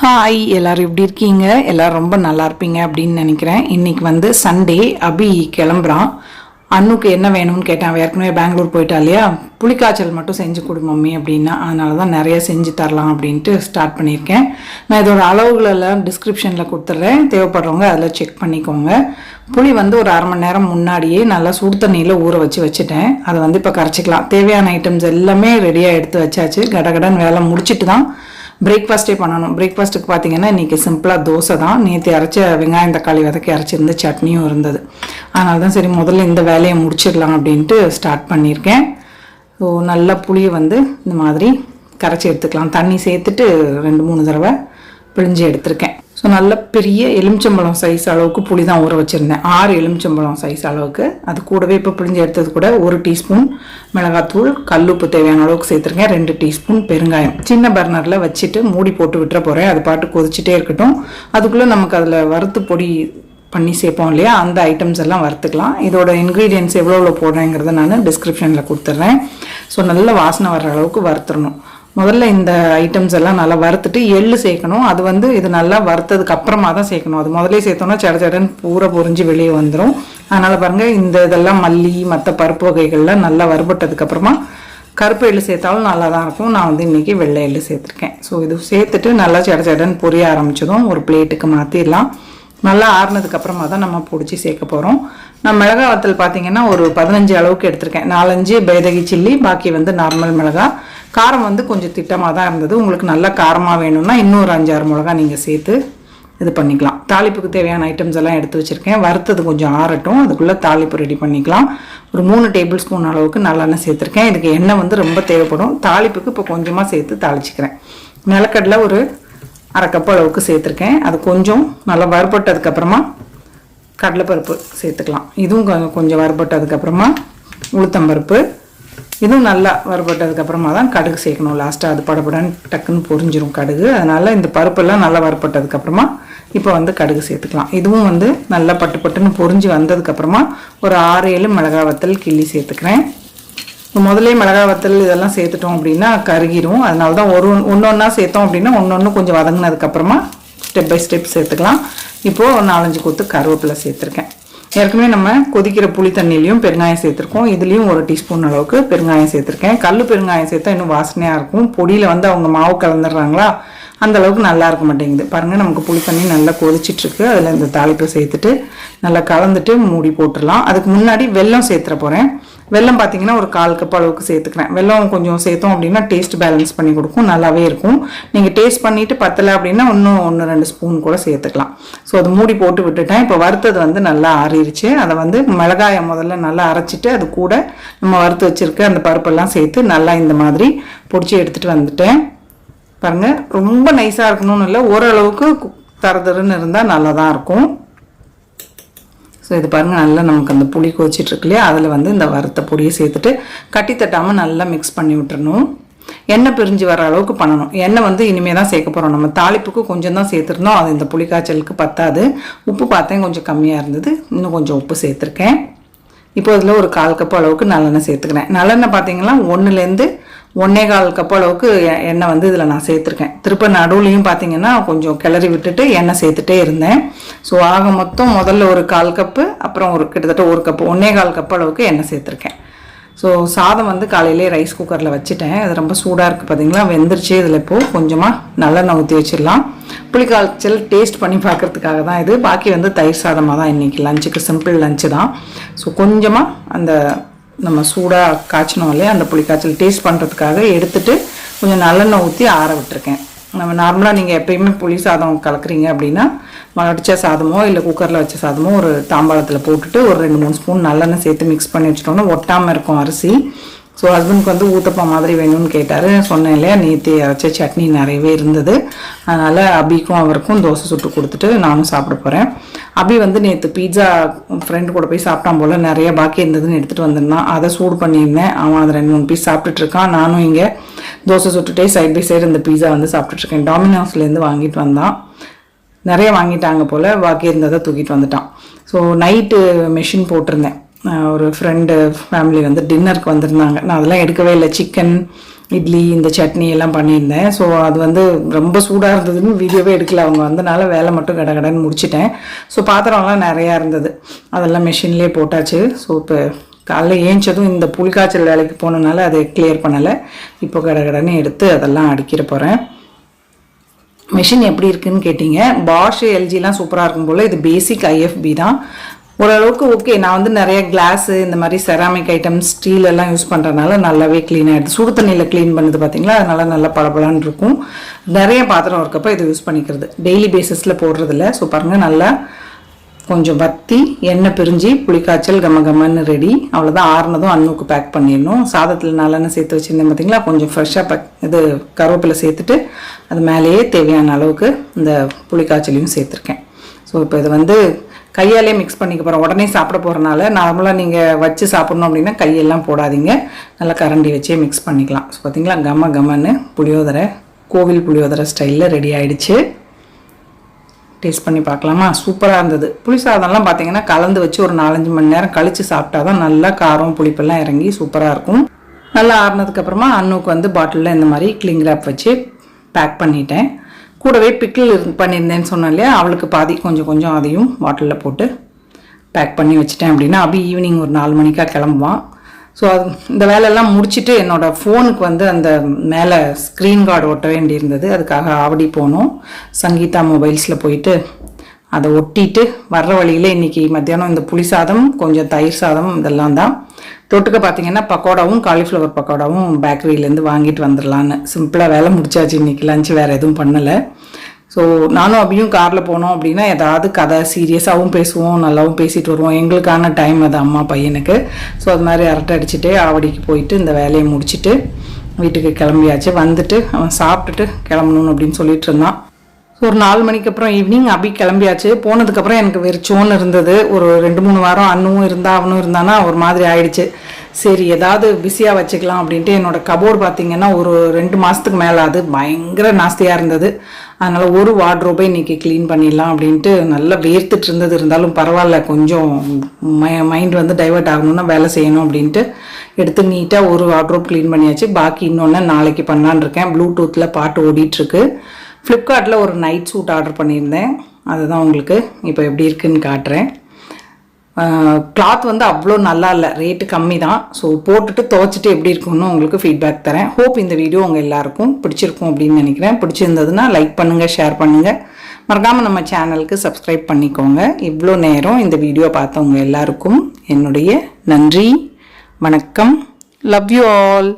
Hi எல்லாரும் எப்படி இருக்கீங்க? எல்லாரும் ரொம்ப நல்லா இருப்பீங்க அப்படின்னு நினைக்கிறேன். இன்னைக்கு வந்து சண்டே. அபி கிளம்புறான். அண்ணுக்கு என்ன வேணும்னு கேட்டேன். அவன் ஏற்கனவே பெங்களூர் போயிட்டா இல்லையா, புளிக்காய்ச்சல் மட்டும் செஞ்சு கொடு மம்மி அப்படின்னா, அதனால தான் நிறைய செஞ்சு தரலாம் அப்படின்ட்டு ஸ்டார்ட் பண்ணியிருக்கேன். நான் இதோட அளவுகளெல்லாம் டிஸ்கிரிப்ஷனில் கொடுத்துட்றேன், தேவைப்படுறவங்க அதில் செக் பண்ணிக்கோங்க. புளி வந்து ஒரு அரை மணி நேரம் முன்னாடியே நல்லா சுடு தண்ணியில் ஊற வச்சுட்டேன். அதை வந்து இப்போ கரைச்சிக்கலாம். தேவையான ஐட்டம்ஸ் எல்லாமே ரெடியாக எடுத்து வச்சாச்சு. கடகடன் வேலை முடிச்சுட்டு தான் பிரேக்ஃபாஸ்ட்டே பண்ணணும். பிரேக்ஃபாஸ்ட்டுக்கு பார்த்தீங்கன்னா இன்றைக்கி சிம்பிளாக தோசை தான். நேற்று அரைச்ச வெங்காயம் தக்காளி வதக்கி அரைச்சிருந்து சட்னியும் இருந்தது. அதனால தான் சரி முதல்ல இந்த வேலையை முடிச்சிடலாம் அப்படின்ட்டு ஸ்டார்ட் பண்ணியிருக்கேன். ஸோ நல்லா புளியை வந்து இந்த மாதிரி கரைச்சி எடுத்துக்கலாம். தண்ணி சேர்த்துட்டு 2-3 தடவை பிழிஞ்சு எடுத்திருக்கேன். ஸோ நல்ல பெரிய எலுமிச்சம்பழம் சைஸ் அளவுக்கு புளி தான் ஊற வச்சுருந்தேன். 6 எலுமிச்சம்பழம் சைஸ் அளவுக்கு. அது கூடவே இப்போ பிழிஞ்சு எடுத்தது கூட 1 டீஸ்பூன் மிளகாத்தூள், கல்லுப்பு தேவையான அளவுக்கு சேர்த்துருக்கேன், 2 டீஸ்பூன் பெருங்காயம். சின்ன பர்னரில் வச்சுட்டு மூடி போட்டு விட்டுற போகிறேன். அது பாட்டு கொதிச்சுட்டே இருக்கட்டும். அதுக்குள்ளே நமக்கு அதில் வறுத்து பொடி பண்ணி சேர்ப்போம் இல்லையா, அந்த ஐட்டம்ஸ் எல்லாம் வறுத்துக்கலாம். இதோட இன்க்ரீடியன்ட்ஸ் எவ்வளோ போடுறேங்கிறத நான் டிஸ்கிரிப்ஷனில் கொடுத்துட்றேன். ஸோ நல்ல வாசனை வர்ற அளவுக்கு வறுத்துடணும். முதல்ல இந்த ஐட்டம்ஸ் எல்லாம் நல்லா வறுத்துட்டு எள்ளு சேர்க்கணும். அது வந்து இது நல்லா வறுத்ததுக்கு அப்புறமா தான் சேர்க்கணும். அது முதலே சேர்த்தோன்னா சடச்சடன்னு பூரா பொரிஞ்சு வெளியே வந்துடும். அதனால் பாருங்கள், இந்த இதெல்லாம் மல்லி மற்ற பருப்பு வகைகள்லாம் நல்லா வறுபட்டதுக்கு அப்புறமா கருப்பு எள்ளு சேர்த்தாலும் நல்லா தான் இருக்கும். நான் வந்து இன்றைக்கி வெள்ளை எள்ளு சேர்த்துருக்கேன். ஸோ இது சேர்த்துட்டு நல்லா சடச்சடன்னு பொரிய ஆரம்பிச்சதும் ஒரு பிளேட்டுக்கு மாற்றிடலாம். நல்லா ஆறுனதுக்கு அப்புறமா தான் நம்ம பிடிச்சி சேர்க்க போகிறோம். நான் மிளகா வத்தல் பார்த்தீங்கன்னா ஒரு 15 அளவுக்கு எடுத்திருக்கேன். 4-5 பேதகி சில்லி, பாக்கி வந்து நார்மல் மிளகா. காரம் வந்து கொஞ்சம் திட்டமாக தான் இருந்தது. உங்களுக்கு நல்லா காரமாக வேணும்னா இன்னும் ஒரு 5-6 மிளகா நீங்கள் சேர்த்து இது பண்ணிக்கலாம். தாளிப்புக்கு தேவையான ஐட்டம்ஸ் எல்லாம் எடுத்து வச்சுருக்கேன். வறுத்தது கொஞ்சம் ஆறட்டும், அதுக்குள்ளே தாளிப்பு ரெடி பண்ணிக்கலாம். ஒரு 3 டேபிள் ஸ்பூன் அளவுக்கு நல்லெண்ணெய் சேர்த்துருக்கேன். இதுக்கு எண்ணெய் வந்து ரொம்ப தேவைப்படும். தாளிப்புக்கு இப்போ கொஞ்சமாக சேர்த்து தாளிச்சிக்கிறேன். நிலக்கடலை ஒரு 1/2 கப் அளவுக்கு சேர்த்துருக்கேன். அது கொஞ்சம் நல்லா வறுபட்டதுக்கப்புறமா கடலைப்பருப்பு சேர்த்துக்கலாம். இதுவும் கொஞ்சம் வறுபட்டதுக்கப்புறமா உளுத்தம்பருப்பு, இதுவும் நல்லா வறுபட்டதுக்கப்புறமா தான் கடுகு சேர்க்கணும். லாஸ்ட்டாக அது படப்படன்னு டக்குன்னு பொரிஞ்சிரும் கடுகு. அதனால் இந்த பருப்பெல்லாம் நல்லா வறுபட்டதுக்கப்புறமா இப்போ வந்து கடுகு சேர்த்துக்கலாம். இதுவும் வந்து நல்லா பட்டுன்னு பொரிஞ்சு வந்ததுக்கப்புறமா ஒரு 6-7 மிளகா வத்தல் கிள்ளி சேர்த்துக்கிறேன். இப்போ முதலே மிளகா வத்தல் இதெல்லாம் சேர்த்துட்டோம் அப்படின்னா கருகிரும். அதனால தான் ஒன்றா சேர்த்தோம் அப்படின்னா ஒன்று கொஞ்சம் வதங்கினதுக்கப்புறமா ஸ்டெப் பை ஸ்டெப் சேர்த்துக்கலாம். இப்போது 4-5 கொத்து கருவேப்பிலை சேர்த்துருக்கேன். ஏற்கனவே நம்ம கொதிக்கிற புளி தண்ணிலையும் பெருங்காயம் சேர்த்துருக்கோம். இதுலேயும் 1 டீஸ்பூன் அளவுக்கு பெருங்காயம் சேர்த்துருக்கேன். கல் பெருங்காயம் சேர்த்தா இன்னும் வாசனையாக இருக்கும். பொடியில் வந்து அவங்க மாவு கலந்துடுறாங்களா, அந்த அளவுக்கு நல்லா இருக்க மாட்டேங்குது. பாருங்கள், நமக்கு புளி தண்ணி நல்லா கொதிச்சிட்ருக்கு. அதில் இந்த தாளிப்பை சேர்த்துட்டு நல்லா கலந்துட்டு மூடி போட்டுடலாம். அதுக்கு முன்னாடி வெல்லம் சேர்த்துற போகிறேன். வெல்லம் பார்த்தீங்கன்னா ஒரு 1/4 கப் அளவுக்கு சேர்த்துக்கிறேன். வெல்லம் கொஞ்சம் சேர்த்தோம் அப்படின்னா டேஸ்ட் பேலன்ஸ் பண்ணி கொடுக்கும், நல்லாவே இருக்கும். நீங்கள் டேஸ்ட் பண்ணிவிட்டு பத்தலை அப்படின்னா இன்னும் 1-2 ஸ்பூன் கூட சேர்த்துக்கலாம். ஸோ அது மூடி போட்டு விட்டுட்டேன். இப்போ வறுத்தது வந்து நல்லா ஆறிடுச்சு. அதை வந்து மிளகாயை முதல்ல நல்லா அரைச்சிட்டு அது கூட நம்ம வறுத்து வச்சுருக்க அந்த பருப்பெல்லாம் சேர்த்து நல்லா இந்த மாதிரி பொடிச்சு எடுத்துகிட்டு வந்துட்டேன். பாருங்கள், ரொம்ப நைஸாக இருக்கணும்னு இல்லை, ஓரளவுக்கு தரதருன்னு இருந்தால் நல்லா தான் இருக்கும். ஸோ இது பாருங்கள், நல்லா நமக்கு அந்த புளி கொதிச்சிட்ருக்கு இல்லையா, அதில் வந்து இந்த வறுத்த பொடியை சேர்த்துட்டு கட்டி தட்டாமல் நல்லா மிக்ஸ் பண்ணி விட்டுறணும். எண்ணெய் பிரிஞ்சு வர அளவுக்கு பண்ணணும். எண்ணெய் வந்து இனிமேல் தான் சேர்க்க போகிறோம். நம்ம தாளிப்புக்கு கொஞ்சம் தான் சேர்த்துருந்தோம், அது இந்த புளிக்காய்ச்சலுக்கு பத்தாது. உப்பு பார்த்தேன் கொஞ்சம் கம்மியாக இருந்தது, இன்னும் கொஞ்சம் உப்பு சேர்த்துருக்கேன். இப்போ இதில் ஒரு 1/4 கப் அளவுக்கு நல்லெண்ணெய் சேர்த்துக்கிறேன். நல்லெண்ணெய் பார்த்தீங்கன்னா 1-1 1/4 கப் அளவுக்கு எண்ணெய் வந்து இதில் நான் சேர்த்துருக்கேன். திருப்ப நடுவுலையும் பார்த்தீங்கன்னா கொஞ்சம் கிளறி விட்டுட்டு எண்ணெய் சேர்த்துட்டே இருந்தேன். ஸோ ஆக மொத்தம் முதல்ல ஒரு 1/4 கப்பு, அப்புறம் ஒரு கிட்டத்தட்ட 1 கப்பு 1/4 கப் அளவுக்கு எண்ணெய் சேர்த்துருக்கேன். ஸோ சாதம் வந்து காலையிலே ரைஸ் குக்கரில் வச்சுட்டேன். அது ரொம்ப சூடாக இருக்குது பார்த்தீங்களா, வெந்துருச்சு. இதில் இப்போது கொஞ்சமாக நல்லெண்ணெய் ஊற்றி வச்சிடலாம். புளிக்காய்ச்சல் டேஸ்ட் பண்ணி பார்க்குறதுக்காக தான் இது. பாக்கி வந்து தயிர் சாதமாக தான் இன்றைக்கி லஞ்சுக்கு, சிம்பிள் லஞ்சு தான். ஸோ கொஞ்சமாக அந்த நம்ம சூடாக காய்ச்சினோம் இல்லையா, அந்த புளிக்காய்ச்சல் டேஸ்ட் பண்ணுறதுக்காக எடுத்துகிட்டு கொஞ்சம் நல்லெண்ணெய் ஊற்றி ஆற விட்டுருக்கேன். நம்ம நார்மலாக நீங்கள் எப்பயுமே புளி சாதம் கலக்குறீங்க அப்படின்னா வடித்த சாதமோ இல்லை குக்கரில் வச்ச சாதமோ ஒரு தாம்பாளத்தில் போட்டுட்டு ஒரு 2-3 ஸ்பூன் நல்லெண்ணெய் சேர்த்து மிக்ஸ் பண்ணி வச்சுட்டோம்னா ஒட்டாமல் இருக்கும் அரிசி. ஸோ ஹஸ்பண்டுக்கு வந்து ஊத்தப்பம் மாதிரி வேணும்னு கேட்டார். சொன்னேன் இல்லையா, நேற்று அரைச்ச சட்னி நிறையவே இருந்தது. அதனால் அபிக்கும் அவருக்கும் தோசை சுட்டு கொடுத்துட்டு நானும் சாப்பிட போகிறேன். அபி வந்து நேற்று பீட்சா ஃப்ரெண்டு கூட போய் சாப்பிட்டான் போல், நிறைய பாக்கி இருந்ததுன்னு எடுத்துகிட்டு வந்திருந்தான். அதை சூடு பண்ணியிருந்தேன். அவன் அதை 2-3 பீஸ் சாப்பிட்டுட்ருக்கான். நானும் இங்கே தோசை சுட்டுட்டே சைட் பை சைடு இந்த பீட்சா வந்து சாப்பிட்டுட்ருக்கேன். டாமினோஸ்லேருந்து வாங்கிட்டு வந்தான். நிறைய வாங்கிட்டாங்க போல், பாக்கி இருந்ததை தூக்கிட்டு வந்துட்டான். ஸோ நைட்டு மெஷின் போட்டிருந்தேன். ஒரு ஃப்ரெண்டு ஃபேமிலி வந்து டின்னருக்கு வந்திருந்தாங்க. நான் அதெல்லாம் எடுக்கவே இல்லை. சிக்கன் இட்லி இந்த சட்னி எல்லாம் பண்ணியிருந்தேன். ஸோ அது வந்து ரொம்ப சூடாக இருந்ததுன்னு வீடியோவே எடுக்கல. அவங்க வந்தனால வேலை மட்டும் கடகடன்னு முடிச்சிட்டேன். ஸோ பாத்திரம்லாம் நிறையா இருந்தது, அதெல்லாம் மிஷின்லேயே போட்டாச்சு. ஸோ இப்போ காலைல ஏஞ்சதும் இந்த புளிக்காய்ச்சல் வேலைக்கு போனதுனால அதை கிளியர் பண்ணலை. இப்போ கடகடன்னு எடுத்து அதெல்லாம் அடிக்கிற போகிறேன். மிஷின் எப்படி இருக்குன்னு கேட்டிங்க. பாஷ் எல்ஜிலாம் சூப்பராக இருக்கும் போல். இது பேசிக் ஐஎஃப்பி தான், ஓரளவுக்கு ஓகே. நான் வந்து நிறைய கிளாஸு இந்த மாதிரி செராமிக் ஐட்டம்ஸ் ஸ்டீல் எல்லாம் யூஸ் பண்ணுறதுனால நல்லாவே க்ளீன் ஆகிடுது. சுடு தண்ணியில் க்ளீன் பண்ணுது பார்த்தீங்களா, அதனால நல்லா பளபளன்னு இருக்கும். நிறைய பாத்திரம் இருக்கப்போ இது யூஸ் பண்ணிக்கிறது, டெய்லி பேசிஸில் போடுறதில்ல. ஸோ பாருங்கள், நல்லா கொஞ்சம் வத்தி எண்ணெய் பிரிஞ்சு புளிக்காய்ச்சல் கம்மன்னு ரெடி. அவ்வளோதான். ஆறுனதும் அன்னுக்கு பேக் பண்ணிடணும். சாதத்தில் நல்லெண்ணெய் சேர்த்து வச்சுருந்தேன் பார்த்தீங்களா, கொஞ்சம் ஃப்ரெஷ்ஷாக இது கருவேப்பிலை சேர்த்துட்டு அது மேலேயே தேவையான அளவுக்கு இந்த புளிக்காய்ச்சலையும் சேர்த்துருக்கேன். ஸோ இப்போ இது வந்து கையாலே மிக்ஸ் பண்ணிக்க போகிறோம். உடனே சாப்பிட போகிறனால நார்மலாக நீங்கள் வச்சு சாப்பிட்ணும் அப்படின்னா கையெல்லாம் போடாதீங்க, நல்லா கரண்டி வச்சே மிக்ஸ் பண்ணிக்கலாம். ஸோ பார்த்தீங்களா, கம்மன்னு புளியோதரை, கோவில் புளியோதரை ஸ்டைலில் ரெடி ஆகிடுச்சு. டேஸ்ட் பண்ணி பார்க்கலாமா? சூப்பராக இருந்தது. புளி சாதம்லாம் பார்த்தீங்கன்னா கலந்து வச்சு ஒரு 4-5 மணி நேரம் கழித்து சாப்பிட்டா தான் நல்லா காரம் புளிப்பெல்லாம் இறங்கி சூப்பராக இருக்கும். நல்லா ஆறுனதுக்கப்புறமா அன்னுக்கு வந்து பாட்டிலில் இந்த மாதிரி கிளிங் ரேப் வச்சு பேக் பண்ணிட்டேன். கூடவே பிக்கிள் பண்ணியிருந்தேன்னு சொன்னேன் இல்லையா, அவளுக்கு பாதி கொஞ்சம் அதையும் பாட்டிலில் போட்டு பேக் பண்ணி வச்சுட்டேன். அப்படின்னா அபி ஈவினிங் ஒரு 4 மணிக்காக கிளம்புவான். ஸோ அது இந்த வேலையெல்லாம் முடிச்சுட்டு என்னோடய ஃபோனுக்கு வந்து அந்த மேலே ஸ்க்ரீன் கார்டு ஒட்ட வேண்டியிருந்தது. அதுக்காக ஆவடி போனோம். சங்கீதா மொபைல்ஸில் போயிட்டு அதை ஒட்டிட்டு வர்ற வழியில் இன்றைக்கி மத்தியானம் இந்த புளி சாதம், கொஞ்சம் தயிர் சாதம் இதெல்லாம் தான். தொட்டுக்க பார்த்தீங்கன்னா பக்கோடாவும் காலிஃப்ளவர் பக்கோடாவும் பேக்கரியிலேருந்து வாங்கிட்டு வந்துடலான்னு சிம்பிளாக வேலை முடிச்சாச்சு. இன்றைக்கி லஞ்சு வேறு எதுவும் பண்ணலை. ஸோ நானும் அபியும் காரில் போனோம் அப்படின்னா ஏதாவது கதை சீரியஸாகவும் பேசுவோம், நல்லாவும் பேசிட்டு வருவோம். எங்களுக்கான டைம் அது அம்மா பையனுக்கு. ஸோ அது மாதிரி அரட்டை அடிச்சுட்டு ஆவடிக்கு போயிட்டு இந்த வேலையை முடிச்சுட்டு வீட்டுக்கு கிளம்பியாச்சு. வந்துட்டு அவன் சாப்பிட்டுட்டு கிளம்பணும் அப்படின்னு சொல்லிட்டு இருந்தான். ஸோ ஒரு 4 மணிக்கு அப்புறம் ஈவினிங் அபி கிளம்பியாச்சு. போனதுக்கப்புறம் எனக்கு வெறிச்சோன்னு இருந்தது. ஒரு 2-3 வாரம் அண்ணுவும் இருந்தா அவனும் இருந்தானா ஒரு மாதிரி ஆயிடுச்சு. சரி ஏதாவது பிஸியாக வச்சுக்கலாம் அப்படின்ட்டு என்னோடய கபோர்டு பார்த்திங்கன்னா ஒரு 2 மாதத்துக்கு மேலே அது பயங்கர நாஸ்தியாக இருந்தது. அதனால் ஒரு வார்ட்ரோபை இன்றைக்கி க்ளீன் பண்ணிடலாம் அப்படின்ட்டு நல்லா வேர்த்துட்டு இருந்தது. இருந்தாலும் பரவாயில்ல, கொஞ்சம் மைண்ட் வந்து டைவர்ட் ஆகணும்னா வேலை செய்யணும் அப்படின்ட்டு எடுத்து நீட்டாக ஒரு வார்ட்ரோப் க்ளீன் பண்ணியாச்சு. பாக்கி இன்னொன்று நாளைக்கு பண்ணலான்னு இருக்கேன். ப்ளூடூத்தில் பாட்டு ஓடிட்டுருக்கு. ஃப்ளிப்கார்ட்டில் ஒரு நைட் சூட் ஆர்டர் பண்ணியிருந்தேன். அதுதான் உங்களுக்கு இப்போ எப்படி இருக்குதுன்னு காட்டுறேன். கிளாத் வந்து அவ்வளோ நல்லா இல்லை, ரேட்டு கம்மி தான். ஸோ போட்டுட்டு துவைச்சிட்டு எப்படி இருக்குன்னு உங்களுக்கு ஃபீட்பேக் தரேன். ஹோப் இந்த வீடியோ உங்கள் எல்லாருக்கும் பிடிச்சிருக்கும் அப்படின்னு நினைக்கிறேன். பிடிச்சிருந்ததுன்னா லைக் பண்ணுங்கள், ஷேர் பண்ணுங்கள், மறக்காமல் நம்ம சேனலுக்கு சப்ஸ்கிரைப் பண்ணிக்கோங்க. இவ்வளோ நேரம் இந்த வீடியோ பார்த்தவங்க எல்லாருக்கும் என்னுடைய நன்றி, வணக்கம். Love you all.